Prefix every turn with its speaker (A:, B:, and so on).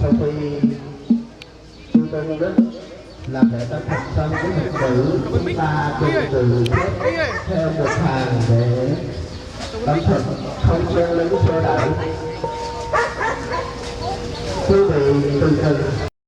A: Sau khi chư tôn đức làm lễ đã thành xong cái Phật tử, chúng ta cùng từ theo một hàng để đắm thật không chen lên cái xe đẩy. Quý vị từ từ